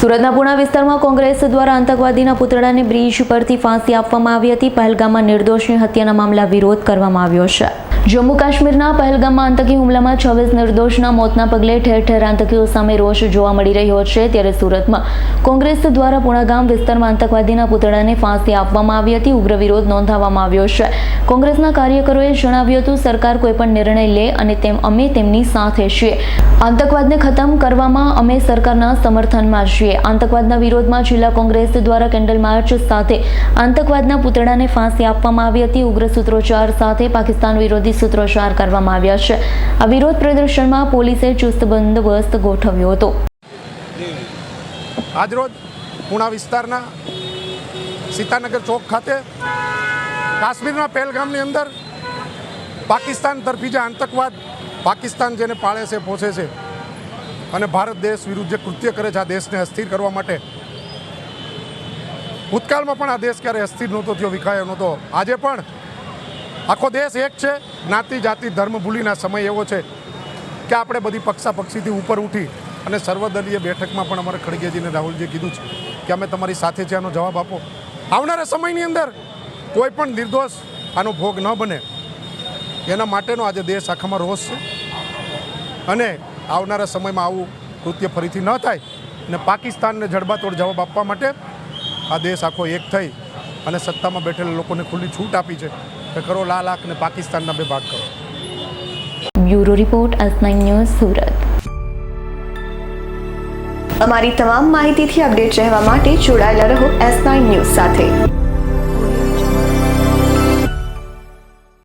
સુરતના પુણા વિસ્તારમાં કોંગ્રેસ દ્વારા આતંકવાદીના પુતળાને બ્રિજ પરથી ફાંસી આપવામાં આવી હતી। પહેલગામમાં નિર્દોષની હત્યાના મામલા વિરોધ કરવામાં આવ્યો છે। જમ્મુ કાશ્મીરના પહેલગામમાં આતંકી હુમલામાં 26 નિર્દોષના મોતના પગલે ઠેર ઠેર આતંકીઓ સામે રોષ જોવા મળી રહ્યો છે। ત્યારે સુરતમાં કોંગ્રેસ દ્વારા પુણા ગામ વિસ્તારમાં આતંકવાદીના પુતળાને ફાંસી આપવામાં આવી હતી। ઉગ્ર વિરોધ નોંધાવવામાં આવ્યો છે। કોંગ્રેસના કાર્યકરોએ જણાવ્યું હતું, સરકાર કોઈ પણ નિર્ણય લે અને અમે તેમની સાથે છીએ। આતંકવાદને ખતમ કરવામાં અમે સરકારના સમર્થનમાં છીએ। આતંકવાદના વિરોધમાં જિલ્લા કોંગ્રેસ દ્વારા કેન્ડલ માર્ચ સાથે આતંકવાદના પુતળાને ફાંસી આપવામાં આવી હતી। ઉગ્ર સૂત્રોચ્ચાર સાથે પાકિસ્તાન વિરોધી સૂત્રોચ્ચાર કરવામાં આવ્યા છે। આ વિરોધ પ્રદર્શનમાં પોલીસે ચુસ્ત બંદોબસ્ત ગોઠવ્યો હતો। આજરોજ પુણા વિસ્તારના સીતાનગર ચોક ખાતે કાશ્મીરના પહેલગામની અંદર પાકિસ્તાન તરફી જે આતંકવાદ પાકિસ્તાન જેને પાળે છે, પોષે છે અને ભારત દેશ વિરુદ્ધ જે કૃત્ય કરે છે આ દેશને અસ્થિર કરવા માટે, ભૂતકાળમાં પણ આ દેશ ક્યારે અસ્થિર નહોતો થયો, વિખાયો નહોતો। આજે પણ આખો દેશ એક છે। જ્ઞાતિ જાતિ ધર્મ ભૂલીના સમય એવો છે કે આપણે બધી પક્ષાપક્ષીથી ઉપર ઉઠી અને સર્વદલીય બેઠકમાં પણ અમારે ખડગેજીને રાહુલજીએ કીધું છે કે અમે તમારી સાથે છે, આનો જવાબ આપો। આવનારા સમયની અંદર કોઈ પણ નિર્દોષ આનો ભોગ ન બને એના માટેનો આજે દેશ આખામાં રોષ છે અને આવનારા સમયમાં આવું કૃત્ય ફરીથી ન થાય અને પાકિસ્તાનને જડબાતોડ જવાબ આપવા માટે આ દેશ આખો એક થઈ અને સત્તામાં બેઠેલા લોકોને ખુલ્લી છૂટ આપી છે કે કરો લાલ આંખ ને પાકિસ્તાનના બે ભાગ કરો। Bureau report S9 news Surat. અમારી તમામ માહિતીથી અપડેટ રહેવા માટે જોડાયેલા રહો S9 ન્યૂઝ સાથે।